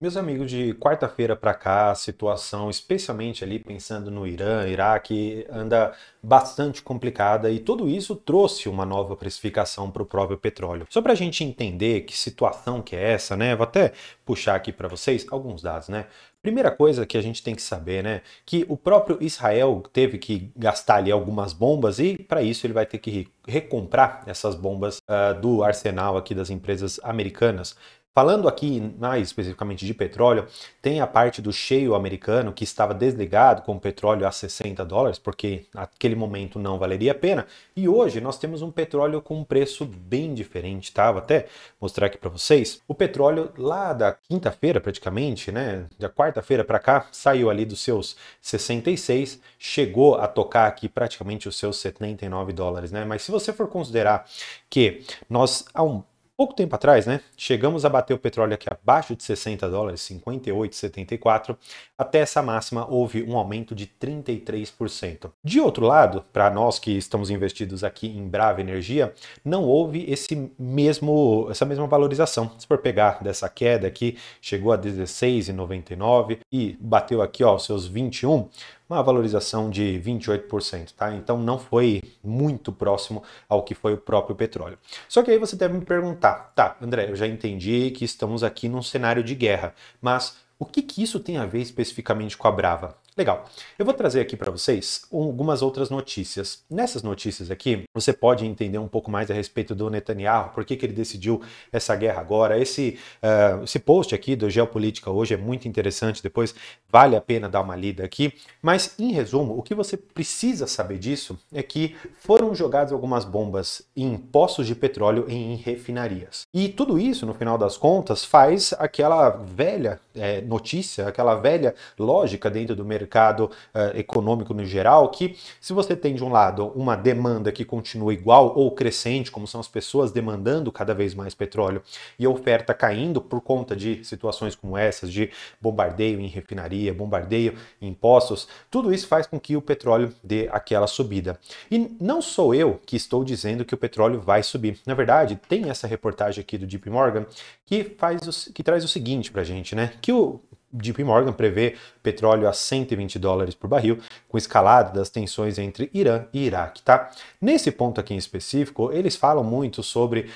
Meus amigos, de quarta-feira para cá, a situação, especialmente ali pensando no Irã, Iraque, anda bastante complicada e tudo isso trouxe uma nova precificação para o próprio petróleo. Só para a gente entender que situação que é essa, né? Vou até puxar aqui para vocês alguns dados, né? Primeira coisa que a gente tem que saber, né? Que o próprio Israel teve que gastar ali algumas bombas e para isso ele vai ter que recomprar essas bombas do arsenal aqui das empresas americanas. Falando aqui mais especificamente de petróleo, tem a parte do shale americano que estava desligado com o petróleo a US$ 60, porque naquele momento não valeria a pena. E hoje nós temos um petróleo com um preço bem diferente, tá? Vou até mostrar aqui para vocês. O petróleo lá da quinta-feira praticamente, né? Da quarta-feira para cá, saiu ali dos seus 66, chegou a tocar aqui praticamente os seus US$ 79, né? Mas se você for considerar que nós há pouco tempo atrás, né, chegamos a bater o petróleo aqui abaixo de US$ 60, 58,74. Até essa máxima houve um aumento de 33%. De outro lado, para nós que estamos investidos aqui em Brava Energia, não houve essa mesma valorização. Se for pegar dessa queda aqui, chegou a 16,99 e bateu aqui ó, os seus 21, uma valorização de 28%, tá? Então não foi muito próximo ao que foi o próprio petróleo. Só que aí você deve me perguntar, tá, André, eu já entendi que estamos aqui num cenário de guerra, mas o que isso tem a ver especificamente com a Brava? Legal, eu vou trazer aqui para vocês algumas outras notícias. Nessas notícias aqui, você pode entender um pouco mais a respeito do Netanyahu, por que ele decidiu essa guerra agora. Esse post aqui do Geopolítica hoje é muito interessante, depois vale a pena dar uma lida aqui. Mas, em resumo, o que você precisa saber disso é que foram jogadas algumas bombas em poços de petróleo e em refinarias. E tudo isso, no final das contas, faz aquela velha notícia, aquela velha lógica dentro do mercado econômico no geral, que se você tem de um lado uma demanda que continua igual ou crescente, como são as pessoas demandando cada vez mais petróleo, e a oferta caindo por conta de situações como essas, de bombardeio em refinaria, bombardeio em poços, tudo isso faz com que o petróleo dê aquela subida. E não sou eu que estou dizendo que o petróleo vai subir. Na verdade, tem essa reportagem aqui do JP Morgan que traz o seguinte pra gente, né? Que o JP Morgan prevê petróleo a US$ 120 por barril, com escalada das tensões entre Irã e Iraque, tá? Nesse ponto aqui em específico, eles falam muito sobre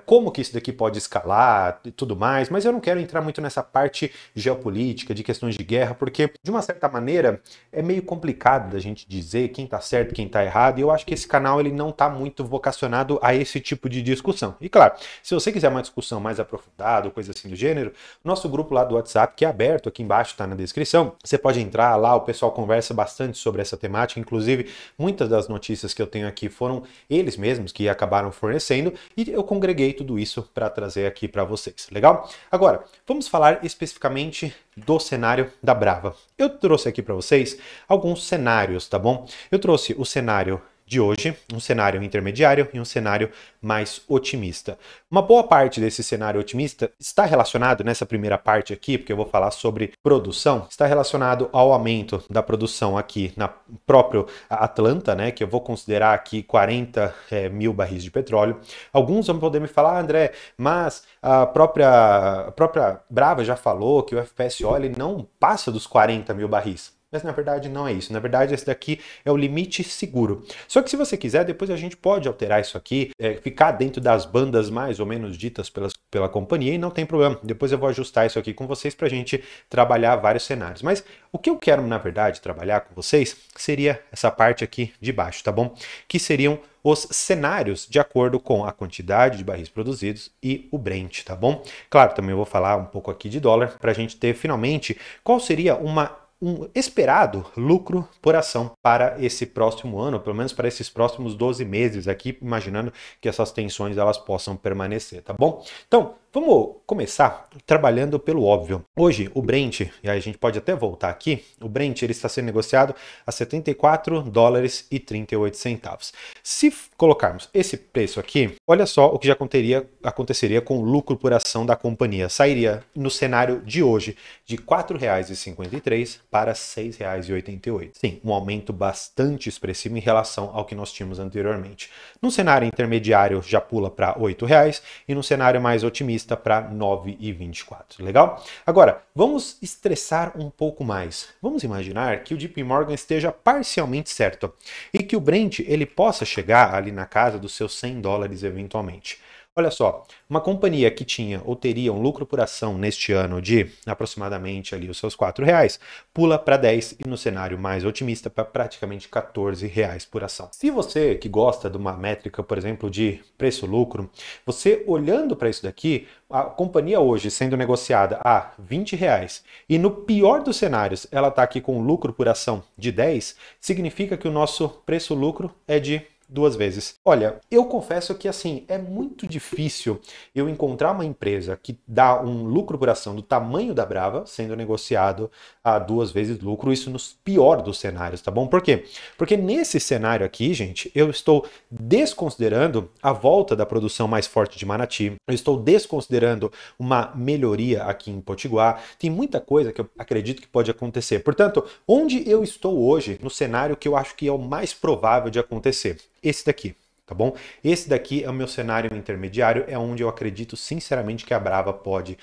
como que isso daqui pode escalar e tudo mais, mas eu não quero entrar muito nessa parte geopolítica, de questões de guerra, porque, de uma certa maneira, é meio complicado da gente dizer quem tá certo, quem tá errado, e eu acho que esse canal ele não tá muito vocacionado a esse tipo de discussão. E claro, se você quiser uma discussão mais aprofundada, coisa assim do gênero, nosso grupo lá do WhatsApp, que é aberto, aqui embaixo está na descrição, você pode entrar lá, o pessoal conversa bastante sobre essa temática, inclusive muitas das notícias que eu tenho aqui foram eles mesmos que acabaram fornecendo e eu congreguei tudo isso para trazer aqui para vocês, legal? Agora, vamos falar especificamente do cenário da Brava. Eu trouxe aqui para vocês alguns cenários, tá bom? Eu trouxe o cenário de hoje, um cenário intermediário e um cenário mais otimista. Uma boa parte desse cenário otimista está relacionado nessa primeira parte aqui, porque eu vou falar sobre produção, está relacionado ao aumento da produção aqui na próprio Atlanta, né, que eu vou considerar aqui 40 mil barris de petróleo. Alguns vão poder me falar, André, mas a própria Brava já falou que o FPSO ele não passa dos 40 mil barris. Mas na verdade não é isso. Na verdade esse daqui é o limite seguro. Só que se você quiser, depois a gente pode alterar isso aqui, ficar dentro das bandas mais ou menos ditas pela companhia e não tem problema. Depois eu vou ajustar isso aqui com vocês para a gente trabalhar vários cenários. Mas o que eu quero na verdade trabalhar com vocês seria essa parte aqui de baixo, tá bom? Que seriam os cenários de acordo com a quantidade de barris produzidos e o Brent, tá bom? Claro, também eu vou falar um pouco aqui de dólar para a gente ter finalmente qual seria um esperado lucro por ação para esse próximo ano, pelo menos para esses próximos 12 meses aqui, imaginando que essas tensões elas possam permanecer, tá bom? Então, vamos começar trabalhando pelo óbvio. Hoje, o Brent, e aí a gente pode até voltar aqui, o Brent ele está sendo negociado a US$ 74,38. Se colocarmos esse preço aqui, olha só o que já aconteceria com o lucro por ação da companhia. Sairia no cenário de hoje de R$ 4,53 para R$ 6,88. Sim, um aumento bastante expressivo em relação ao que nós tínhamos anteriormente. No cenário intermediário já pula para R$ 8,00 e no cenário mais otimista prevista para 9,24. Legal? Agora, vamos estressar um pouco mais. Vamos imaginar que o JP Morgan esteja parcialmente certo e que o Brent ele possa chegar ali na casa dos seus 100 dólares eventualmente. Olha só, uma companhia que tinha ou teria um lucro por ação neste ano de aproximadamente ali os seus R$ 4, pula para 10 e no cenário mais otimista para praticamente R$ 14 por ação. Se você que gosta de uma métrica, por exemplo, de preço-lucro, você olhando para isso daqui, a companhia hoje sendo negociada a R$ 20 e no pior dos cenários ela está aqui com um lucro por ação de 10, significa que o nosso preço-lucro é de 2 vezes. Olha, eu confesso que assim, é muito difícil eu encontrar uma empresa que dá um lucro por ação do tamanho da Brava, sendo negociado a 2 vezes lucro, isso nos pior dos cenários, tá bom? Por quê? Porque nesse cenário aqui, gente, eu estou desconsiderando a volta da produção mais forte de Manati, eu estou desconsiderando uma melhoria aqui em Potiguar, tem muita coisa que eu acredito que pode acontecer. Portanto, onde eu estou hoje, no cenário que eu acho que é o mais provável de acontecer? Esse daqui, tá bom? Esse daqui é o meu cenário intermediário, é onde eu acredito sinceramente que a Brava pode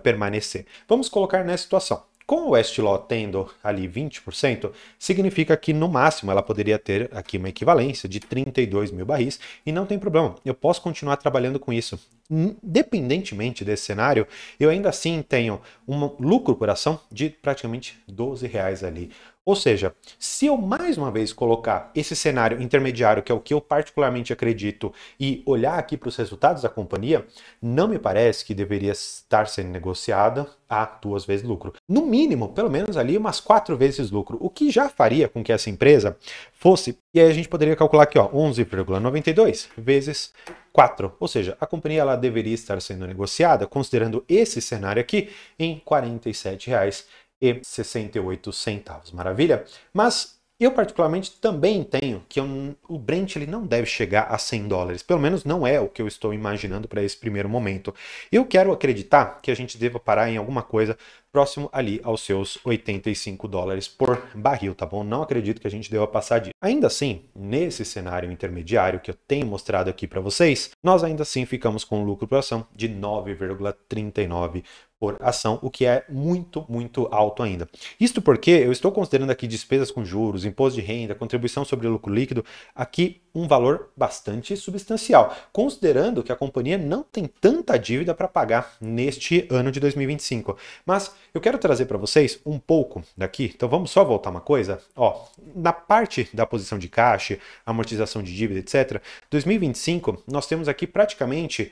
permanecer. Vamos colocar nessa situação. Com o Westlaw tendo ali 20%, significa que no máximo ela poderia ter aqui uma equivalência de 32 mil barris e não tem problema, eu posso continuar trabalhando com isso. Independentemente desse cenário, eu ainda assim tenho um lucro por ação de praticamente R$ 12 ali. Ou seja, se eu mais uma vez colocar esse cenário intermediário, que é o que eu particularmente acredito, e olhar aqui para os resultados da companhia, não me parece que deveria estar sendo negociada a 2 vezes lucro. No mínimo, pelo menos ali umas 4 vezes lucro, o que já faria com que essa empresa fosse, e aí a gente poderia calcular aqui, ó, 11,92 vezes 4, ou seja, a companhia ela deveria estar sendo negociada, considerando esse cenário aqui, em R$ 47,68. Maravilha? Mas eu particularmente também entendo que o Brent ele não deve chegar a 100 dólares, pelo menos não é o que eu estou imaginando para esse primeiro momento. Eu quero acreditar que a gente deva parar em alguma coisa próximo ali aos seus 85 dólares por barril, tá bom? Não acredito que a gente deva passar disso. Ainda assim, nesse cenário intermediário que eu tenho mostrado aqui para vocês, nós ainda assim ficamos com um lucro por ação de 9,39 por ação, o que é muito, muito alto ainda. Isto porque eu estou considerando aqui despesas com juros, imposto de renda, contribuição sobre o lucro líquido, aqui um valor bastante substancial, considerando que a companhia não tem tanta dívida para pagar neste ano de 2025. Mas eu quero trazer para vocês um pouco daqui, então vamos só voltar uma coisa, ó, na parte da posição de caixa, amortização de dívida, etc., 2025 nós temos aqui praticamente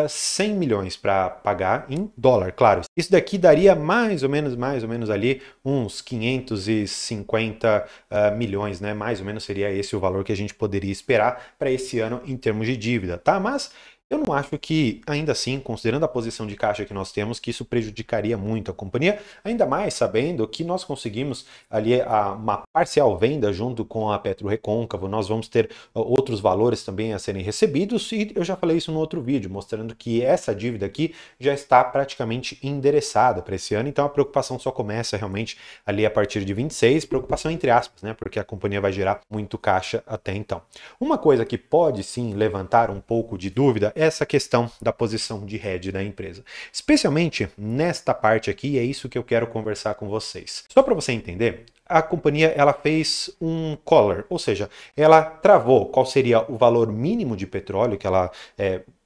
100 milhões para pagar em dólar, claro. Isso daqui daria mais ou menos ali uns 550 milhões, né? Mais ou menos seria esse o valor que a gente poderia esperar para esse ano em termos de dívida, tá? Mas eu não acho que, ainda assim, considerando a posição de caixa que nós temos, que isso prejudicaria muito a companhia, ainda mais sabendo que nós conseguimos ali uma parcial venda junto com a PetroRecôncavo, nós vamos ter outros valores também a serem recebidos, e eu já falei isso no outro vídeo, mostrando que essa dívida aqui já está praticamente endereçada para esse ano, então a preocupação só começa realmente ali a partir de 26, preocupação entre aspas, né, porque a companhia vai gerar muito caixa até então. Uma coisa que pode sim levantar um pouco de dúvida essa questão da posição de hedge da empresa. Especialmente nesta parte aqui, é isso que eu quero conversar com vocês. Só para você entender, a companhia ela fez um collar, ou seja, ela travou qual seria o valor mínimo de petróleo que ela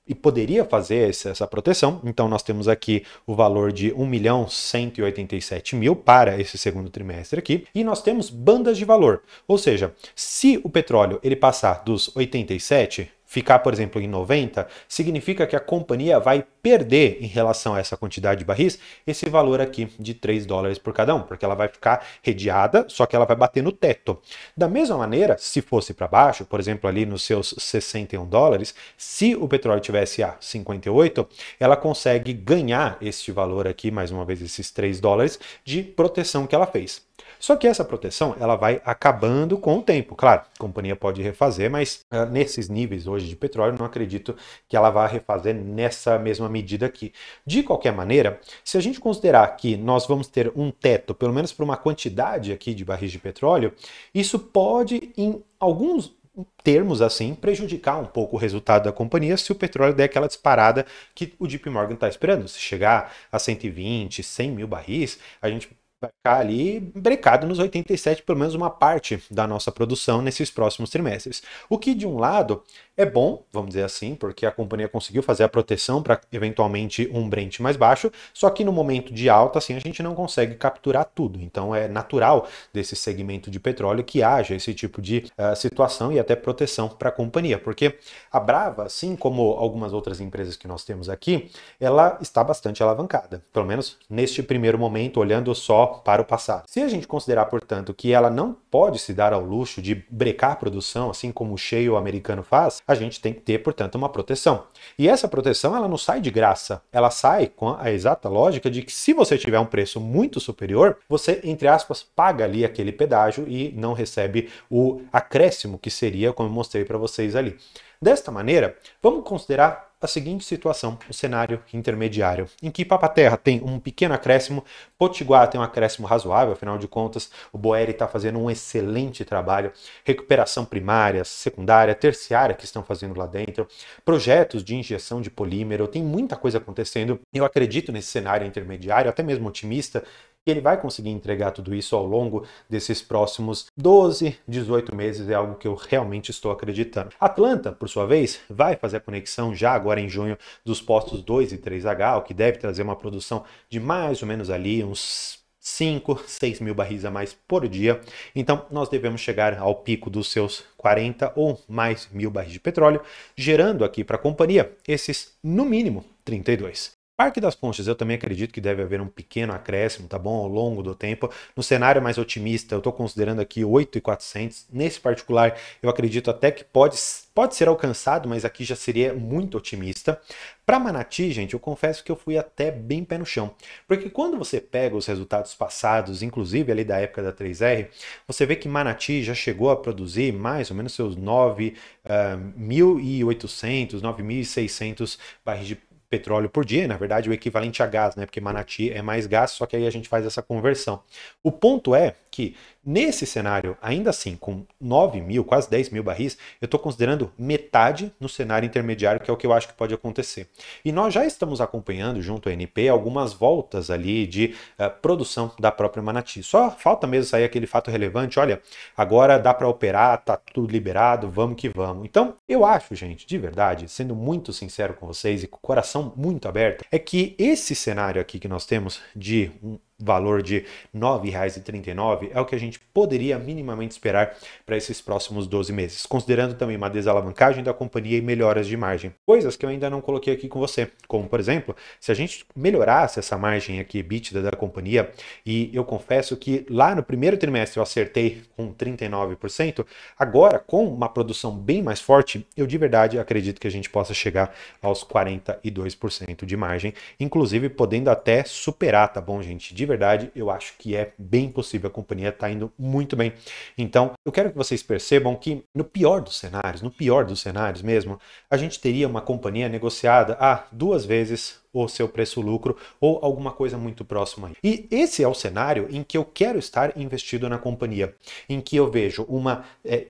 e poderia fazer essa proteção. Então nós temos aqui o valor de 1.187.000 para esse segundo trimestre aqui, e nós temos bandas de valor, ou seja, se o petróleo ele passar dos 87, ficar, por exemplo, em 90, significa que a companhia vai perder em relação a essa quantidade de barris esse valor aqui de 3 dólares por cada um, porque ela vai ficar redeada, só que ela vai bater no teto. Da mesma maneira, se fosse para baixo, por exemplo, ali nos seus 61 dólares, se o petróleo tivesse a 58, ela consegue ganhar este valor aqui, mais uma vez esses 3 dólares, de proteção que ela fez. Só que essa proteção ela vai acabando com o tempo. Claro, a companhia pode refazer, mas nesses níveis hoje de petróleo, não acredito que ela vá refazer nessa mesma medida aqui. De qualquer maneira, se a gente considerar que nós vamos ter um teto, pelo menos para uma quantidade aqui de barris de petróleo, isso pode, em alguns termos assim, prejudicar um pouco o resultado da companhia se o petróleo der aquela disparada que o JP Morgan está esperando. Se chegar a 120, 100 mil barris, a gente vai ficar ali brecado nos 87, pelo menos uma parte da nossa produção nesses próximos trimestres. O que, de um lado, é bom, vamos dizer assim, porque a companhia conseguiu fazer a proteção para, eventualmente, um Brent mais baixo, só que no momento de alta, assim, a gente não consegue capturar tudo. Então, é natural desse segmento de petróleo que haja esse tipo de situação e até proteção para a companhia, porque a Brava, assim como algumas outras empresas que nós temos aqui, ela está bastante alavancada, pelo menos neste primeiro momento, olhando só para o passado. Se a gente considerar, portanto, que ela não pode se dar ao luxo de brecar a produção, assim como o shale americano faz, a gente tem que ter, portanto, uma proteção. E essa proteção, ela não sai de graça, ela sai com a exata lógica de que se você tiver um preço muito superior, você, entre aspas, paga ali aquele pedágio e não recebe o acréscimo que seria, como eu mostrei para vocês ali. Desta maneira, vamos considerar a seguinte situação, o cenário intermediário, em que Papa-Terra tem um pequeno acréscimo, Potiguar tem um acréscimo razoável, afinal de contas, o Boeri está fazendo um excelente trabalho, recuperação primária, secundária, terciária que estão fazendo lá dentro, projetos de injeção de polímero, tem muita coisa acontecendo. Eu acredito nesse cenário intermediário, até mesmo otimista, e ele vai conseguir entregar tudo isso ao longo desses próximos 12, 18 meses, é algo que eu realmente estou acreditando. Atlanta, por sua vez, vai fazer a conexão já agora em junho dos postos 2 e 3H, o que deve trazer uma produção de mais ou menos ali uns 5, 6 mil barris a mais por dia. Então, nós devemos chegar ao pico dos seus 40 ou mais mil barris de petróleo, gerando aqui para a companhia esses, no mínimo, 32. Parque das Conchas, eu também acredito que deve haver um pequeno acréscimo, tá bom, ao longo do tempo. No cenário mais otimista, eu estou considerando aqui 8.400. Nesse particular, eu acredito até que pode ser alcançado, mas aqui já seria muito otimista. Para Manati, gente, eu confesso que eu fui até bem pé no chão. Porque quando você pega os resultados passados, inclusive ali da época da 3R, você vê que Manati já chegou a produzir mais ou menos seus 9.800, 9.600 barris de petróleo por dia, na verdade o equivalente a gás, né? Porque Manati é mais gás, só que aí a gente faz essa conversão. O ponto é que nesse cenário, ainda assim, com 9 mil, quase 10 mil barris, eu estou considerando metade no cenário intermediário, que é o que eu acho que pode acontecer. E nós já estamos acompanhando, junto à NP, algumas voltas ali de produção da própria Manati. Só falta mesmo sair aquele fato relevante, olha, agora dá para operar, tá tudo liberado, vamos que vamos. Então, eu acho, gente, de verdade, sendo muito sincero com vocês e com o coração muito aberto, é que esse cenário aqui que nós temos de um valor de R$ 9,39 é o que a gente poderia minimamente esperar para esses próximos 12 meses, considerando também uma desalavancagem da companhia e melhoras de margem. Coisas que eu ainda não coloquei aqui com você, como por exemplo, se a gente melhorasse essa margem aqui EBITDA da companhia, e eu confesso que lá no primeiro trimestre eu acertei com 39%, agora com uma produção bem mais forte, eu de verdade acredito que a gente possa chegar aos 42% de margem, inclusive podendo até superar, tá bom, gente? De verdade, eu acho que é bem possível, a companhia está indo muito bem. Então, eu quero que vocês percebam que no pior dos cenários mesmo, a gente teria uma companhia negociada a 2 vezes o seu preço-lucro ou alguma coisa muito próxima aí. E esse é o cenário em que eu quero estar investido na companhia, em que eu vejo uma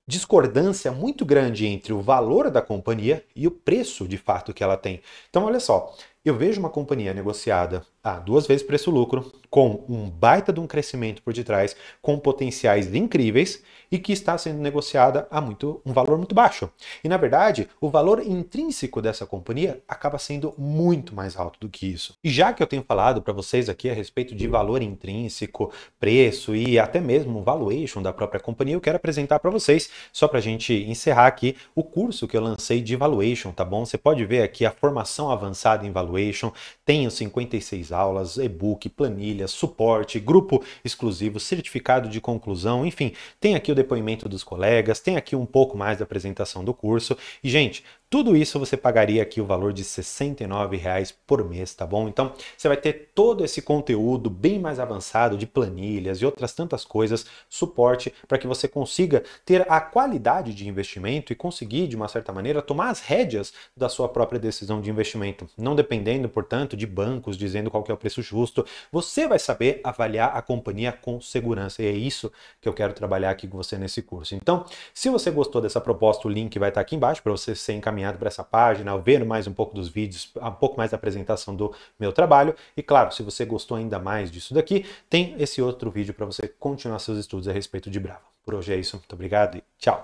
discordância muito grande entre o valor da companhia e o preço de fato que ela tem. Então, olha só, eu vejo uma companhia negociada a 2 vezes preço-lucro, com um baita de um crescimento por detrás, com potenciais incríveis e que está sendo negociada a um valor muito baixo. E na verdade, o valor intrínseco dessa companhia acaba sendo muito mais alto do que isso. E já que eu tenho falado para vocês aqui a respeito de valor intrínseco, preço e até mesmo valuation da própria companhia, eu quero apresentar para vocês, só para a gente encerrar aqui, o curso que eu lancei de valuation, tá bom? Você pode ver aqui a formação avançada em valuation, tenho 56 aulas, e-book, planilha, suporte, grupo exclusivo, certificado de conclusão, enfim, tem aqui o depoimento dos colegas, tem aqui um pouco mais da apresentação do curso. E, gente, Tudo isso você pagaria aqui o valor de R$ 69,00 por mês, tá bom? Então você vai ter todo esse conteúdo bem mais avançado de planilhas e outras tantas coisas, suporte para que você consiga ter a qualidade de investimento e conseguir, de uma certa maneira, tomar as rédeas da sua própria decisão de investimento, não dependendo, portanto, de bancos dizendo qual que é o preço justo. Você vai saber avaliar a companhia com segurança e é isso que eu quero trabalhar aqui com você nesse curso. Então, se você gostou dessa proposta, o link vai estar aqui embaixo para você ser encaminhado para essa página, ver mais um pouco dos vídeos, um pouco mais da apresentação do meu trabalho. E claro, se você gostou ainda mais disso daqui, tem esse outro vídeo para você continuar seus estudos a respeito de Brava. Por hoje é isso, muito obrigado e tchau!